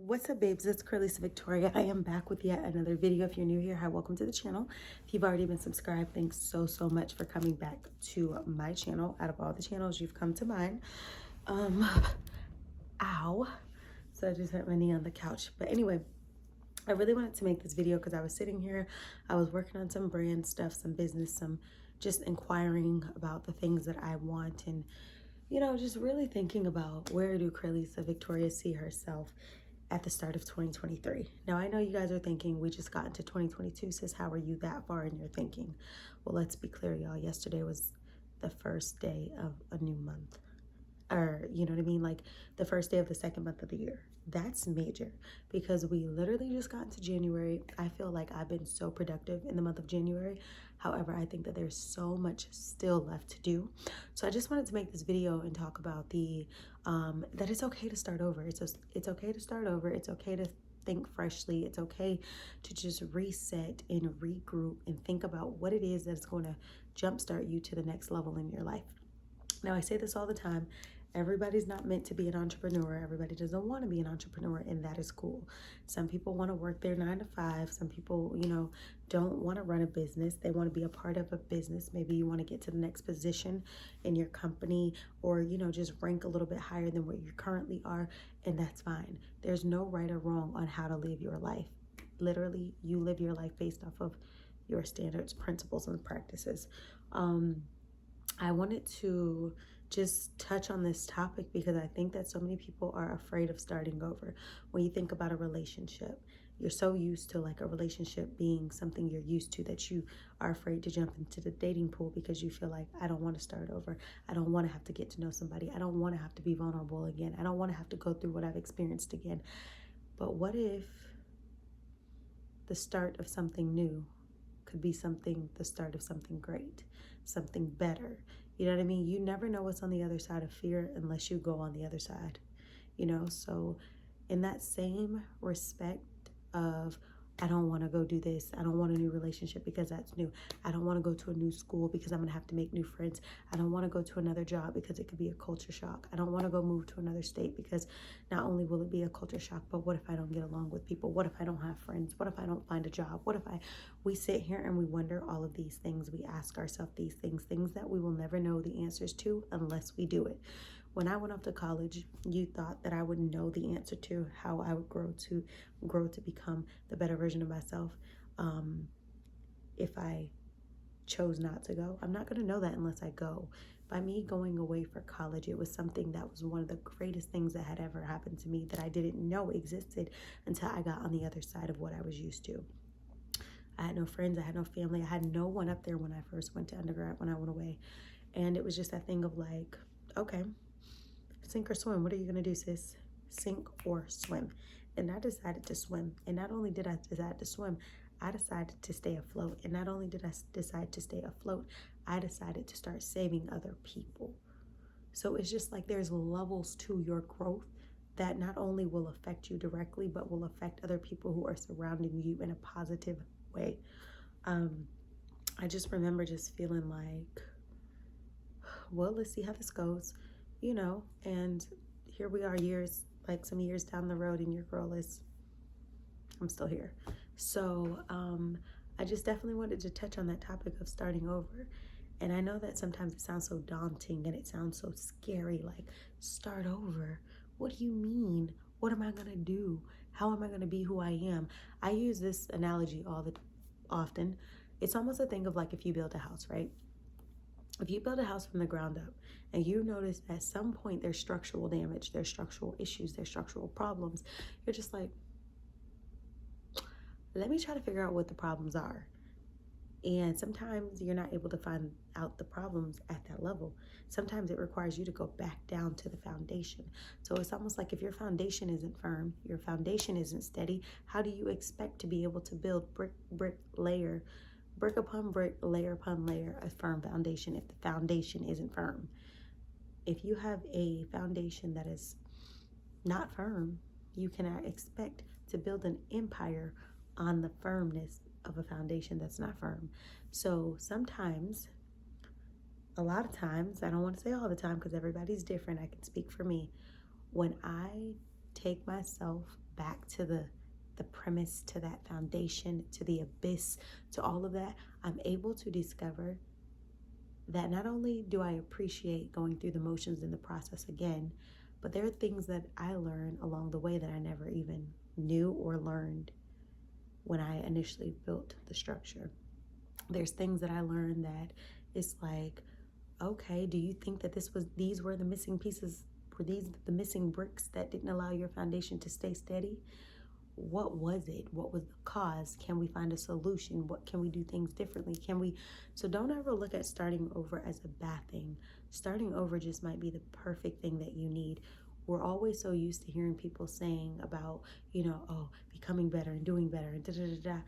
What's up, babes? It's Curly Victoria. I am back with yet another video. If you're new here, hi, welcome to the channel. If you've already been subscribed, thanks so much for coming back to my channel. Out of all the channels, you've come to mine. Ow. So I just hit my knee on the couch. But anyway, I really wanted to make this video because I was sitting here, I was working on some brand stuff, some business, some just inquiring about the things that I want, and just really thinking about where do Carlisa Victoria see herself at the start of 2023. Now, I know you guys are thinking, we just got into 2022, sis, how are you that far in your thinking? Well, let's be clear, y'all. Yesterday was the first day of a new month. Or, you know what I mean? Like the first day of the second month of the year. That's major because we literally just got into January. I feel like I've been so productive in the month of January. However, I think that there's so much still left to do. So I just wanted to make this video and talk about that it's okay to start over. It's okay to start over. It's okay to think freshly. It's okay to just reset and regroup and think about what it is that's going to jumpstart you to the next level in your life. Now, I say this all the time. Everybody's not meant to be an entrepreneur. Everybody doesn't want to be an entrepreneur, and that is cool. Some people want to work their 9 to 5. Some people, don't want to run a business. They want to be a part of a business. Maybe you want to get to the next position in your company or, just rank a little bit higher than what you currently are, and that's fine. There's no right or wrong on how to live your life. Literally, you live your life based off of your standards, principles, and practices. I wanted to just touch on this topic because I think that so many people are afraid of starting over. When you think about a relationship, you're so used to like a relationship being something you're used to that you are afraid to jump into the dating pool because you feel like, I don't want to start over. I don't want to have to get to know somebody. I don't want to have to be vulnerable again. I don't want to have to go through what I've experienced again. But what if the start of something new could be the start of something great, something better? You know what I mean? You never know what's on the other side of fear unless you go on the other side, So in that same respect of, I don't want to go do this. I don't want a new relationship because that's new. I don't want to go to a new school because I'm going to have to make new friends. I don't want to go to another job because it could be a culture shock. I don't want to go move to another state because not only will it be a culture shock, but what if I don't get along with people? What if I don't have friends? What if I don't find a job? We sit here and we wonder all of these things. We ask ourselves these things that we will never know the answers to unless we do it. When I went off to college, you thought that I would know the answer to how I would grow to become the better version of myself. If I chose not to go, I'm not going to know that unless I go. By me going away for college, it was something that was one of the greatest things that had ever happened to me that I didn't know existed until I got on the other side of what I was used to. I had no friends, I had no family, I had no one up there when I first went to undergrad, when I went away. And it was just that thing of like, okay, sink or swim. What are you going to do, sis? Sink or swim. And I decided to swim. And not only did I decide to swim, I decided to stay afloat. And not only did I decide to stay afloat, I decided to start saving other people. So it's just like there's levels to your growth that not only will affect you directly, but will affect other people who are surrounding you in a positive way. I just remember just feeling like, well, let's see how this goes. And here we are some years down the road, and your girl I'm still here. So I just definitely wanted to touch on that topic of starting over. And I know that sometimes it sounds so daunting and it sounds so scary, like, start over. What do you mean? What am I going to do? How am I going to be who I am? I use this analogy often. It's almost a thing of like if you build a house, right? If you build a house from the ground up and you notice at some point there's structural damage, there's structural issues, there's structural problems, you're just like, let me try to figure out what the problems are. And sometimes you're not able to find out the problems at that level. Sometimes it requires you to go back down to the foundation. So it's almost like if your foundation isn't firm, your foundation isn't steady, how do you expect to be able to build brick upon brick, layer upon layer, a firm foundation if the foundation isn't firm? If you have a foundation that is not firm, you cannot expect to build an empire on the firmness of a foundation that's not firm. So sometimes, a lot of times, I don't want to say all the time because everybody's different, I can speak for me, when I take myself back to the premise, to that foundation, to the abyss, to all of that, I'm able to discover that not only do I appreciate going through the motions in the process again, but there are things that I learn along the way that I never even knew or learned when I initially built the structure. There's things that I learned that it's like, okay, do you think that these were the missing pieces? Were these the missing bricks that didn't allow your foundation to stay steady? What was it? What was the cause? Can we find a solution? What can we do things differently? So don't ever look at starting over as a bad thing. Starting over just might be the perfect thing that you need. We're always so used to hearing people saying about, oh, becoming better and doing better and da da da da.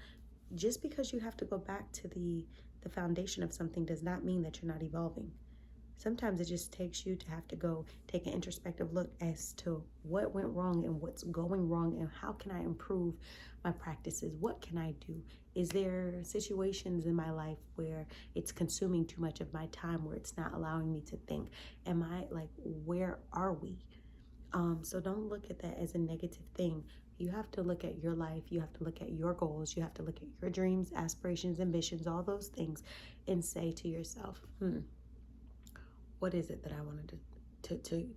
Just because you have to go back to the foundation of something does not mean that you're not evolving. Sometimes it just takes you to have to go take an introspective look as to what went wrong and what's going wrong and how can I improve my practices? What can I do? Is there situations in my life where it's consuming too much of my time, where it's not allowing me to think? Where are we? So don't look at that as a negative thing. You have to look at your life. You have to look at your goals. You have to look at your dreams, aspirations, ambitions, all those things, and say to yourself, what is it that I wanted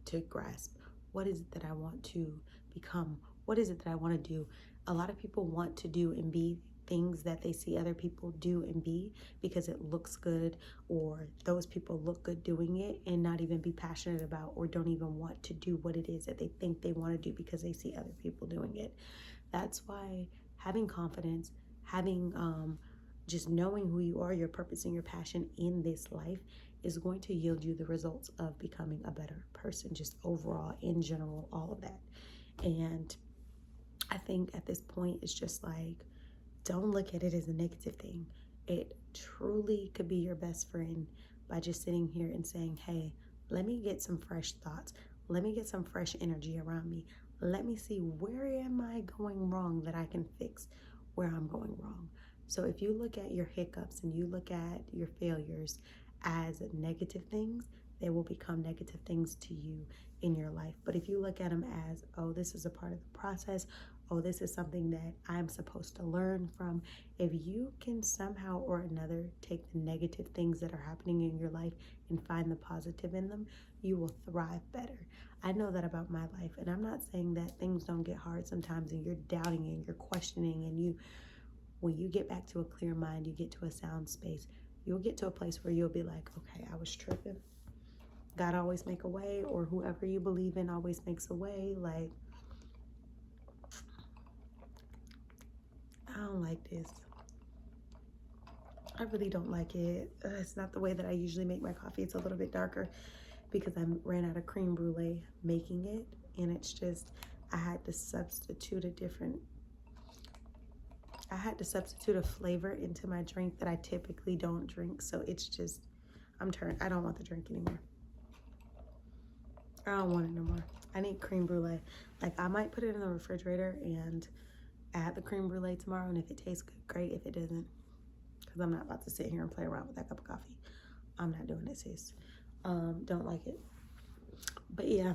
to grasp? What is it that I want to become? What is it that I want to do? A lot of people want to do and be things that they see other people do and be because it looks good, or those people look good doing it, and not even be passionate about or don't even want to do what it is that they think they want to do because they see other people doing it. That's why having confidence, having just knowing who you are, your purpose and your passion in this life is going to yield you the results of becoming a better person, just overall, in general, all of that. And I think at this point, it's just like, don't look at it as a negative thing. It truly could be your best friend by just sitting here and saying, hey, let me get some fresh thoughts. Let me get some fresh energy around me. Let me see, where am I going wrong that I can fix where I'm going wrong. So if you look at your hiccups and you look at your failures as negative things, they will become negative things to you in your life. But if you look at them as, oh, this is a part of the process, oh, this is something that I'm supposed to learn from, if you can somehow or another take the negative things that are happening in your life and find the positive in them, you will thrive better. I know that about my life, and I'm not saying that things don't get hard sometimes and you're doubting and you're questioning, and when you get back to a clear mind, you get to a sound space, you'll get to a place where you'll be like, okay, I was tripping. God always make a way, or whoever you believe in always makes a way. Like, I don't like this. I really don't like it. It's not the way that I usually make my coffee. It's a little bit darker because I ran out of creme brulee making it. And it's just, I had to substitute a flavor into my drink that I typically don't drink. So it's just, I don't want the drink anymore. I don't want it no more. I need creme brulee. Like, I might put it in the refrigerator and add the creme brulee tomorrow, and if it tastes good, great. If it doesn't, because I'm not about to sit here and play around with that cup of coffee. I'm not doing it, sis. Don't like it. But yeah,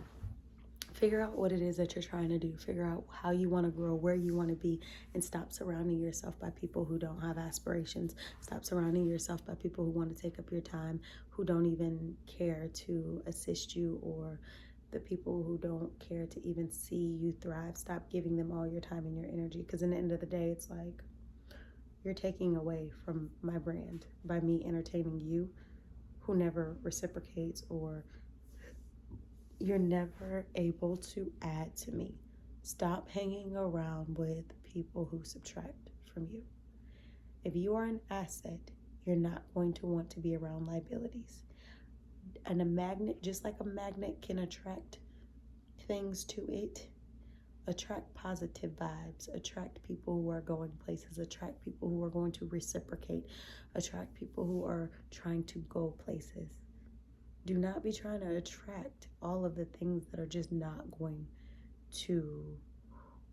figure out what it is that you're trying to do. Figure out how you want to grow, where you want to be, and stop surrounding yourself by people who don't have aspirations. Stop surrounding yourself by people who want to take up your time, who don't even care to assist you, or the people who don't care to even see you thrive. Stop giving them all your time and your energy, because in the end of the day, it's like, you're taking away from my brand by me entertaining you, who never reciprocates, or you're never able to add to me. Stop hanging around with people who subtract from you. If you are an asset, you're not going to want to be around liabilities. And a magnet, just like a magnet can attract things to it, attract positive vibes, attract people who are going places, attract people who are going to reciprocate, attract people who are trying to go places. Do not be trying to attract all of the things that are just not going to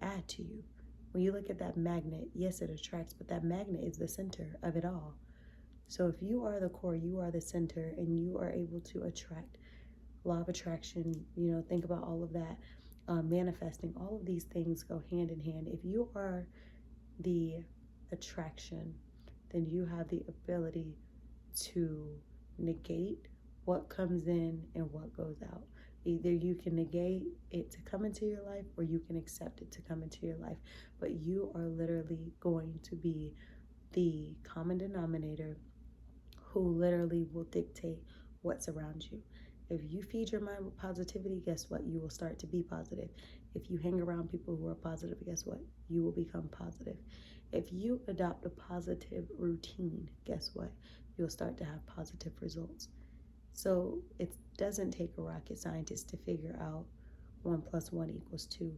add to you. When you look at that magnet, yes, it attracts, but that magnet is the center of it all. So if you are the core, you are the center, and you are able to attract, law of attraction, think about all of that. manifesting. All of these things go hand in hand. If you are the attraction, then you have the ability to negate what comes in and what goes out. Either you can negate it to come into your life or you can accept it to come into your life. But you are literally going to be the common denominator who literally will dictate what's around you. If you feed your mind with positivity, guess what? You will start to be positive. If you hang around people who are positive, guess what? You will become positive. If you adopt a positive routine, guess what? You'll start to have positive results. So it doesn't take a rocket scientist to figure out 1 + 1 = 2,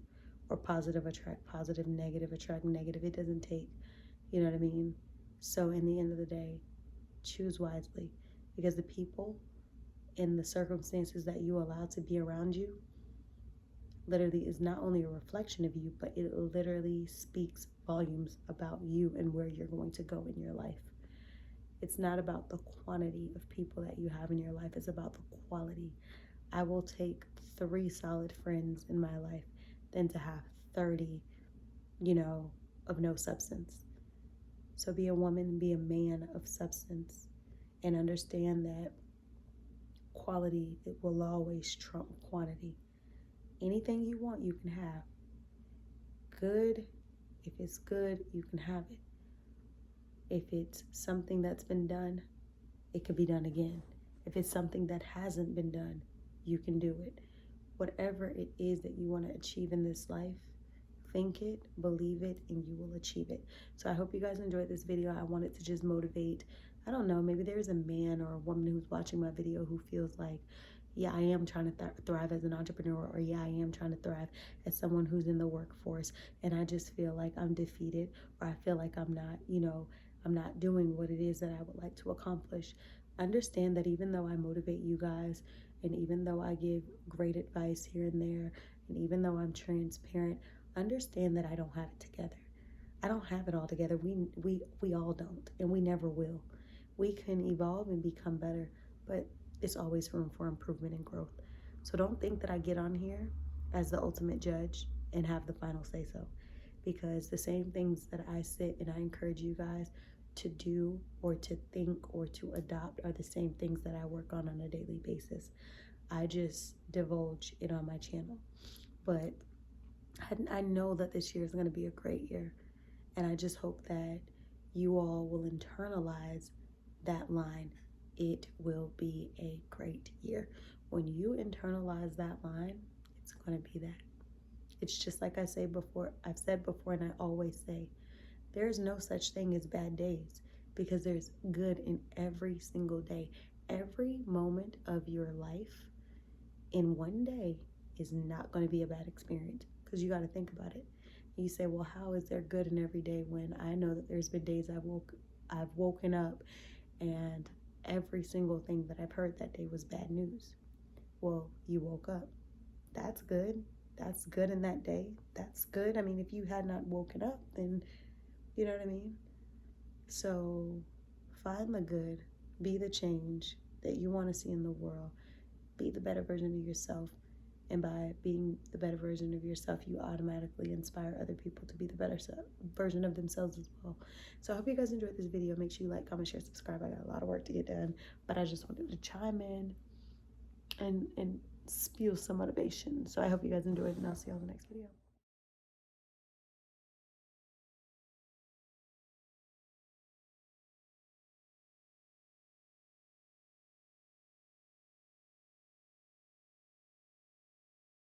or positive attract positive, negative attract negative. It doesn't take, you know what I mean? So in the end of the day, choose wisely, because the people and the circumstances that you allow to be around you literally is not only a reflection of you, but it literally speaks volumes about you and where you're going to go in your life. It's not about the quantity of people that you have in your life, it's about the quality. I will take 3 solid friends in my life than to have 30, of no substance. So be a woman, be a man of substance, and understand that quality, it will always trump quantity. Anything you want, you can have. Good, if it's good, you can have it. If it's something that's been done, it can be done again. If it's something that hasn't been done, you can do it. Whatever it is that you want to achieve in this life, think it, believe it, and you will achieve it. So I hope you guys enjoyed this video. I wanted to just motivate, I don't know, maybe there's a man or a woman who's watching my video who feels like, yeah, I am trying to thrive as an entrepreneur, or yeah, I am trying to thrive as someone who's in the workforce, and I just feel like I'm defeated, or I feel like I'm not, I'm not doing what it is that I would like to accomplish. Understand that even though I motivate you guys, and even though I give great advice here and there, and even though I'm transparent, understand that I don't have it together. I don't have it all together. We all don't, and we never will. We can evolve and become better, but it's always room for improvement and growth. So don't think that I get on here as the ultimate judge and have the final say so, because the same things that I sit and I encourage you guys to do or to think or to adopt are the same things that I work on a daily basis. I just divulge it on my channel. But I know that this year is going to be a great year. And I just hope that you all will internalize that line. It will be a great year. When you internalize that line, it's going to be that. It's just like I've said before, and I always say, there's no such thing as bad days, because there's good in every single day. Every moment of your life in one day is not going to be a bad experience, because you got to think about it. You say, well, how is there good in every day, when I know that there's been days I've woken up and every single thing that I've heard that day was bad news. Well, you woke up. That's good. That's good in that day. That's good. I mean, if you had not woken up, then you know what I mean? So find the good. Be the change that you want to see in the world. Be the better version of yourself. And by being the better version of yourself, you automatically inspire other people to be the better version of themselves as well. So I hope you guys enjoyed this video. Make sure you like, comment, share, subscribe. I got a lot of work to get done, but I just wanted to chime in and spew some motivation. So I hope you guys enjoyed, and I'll see you on the next video.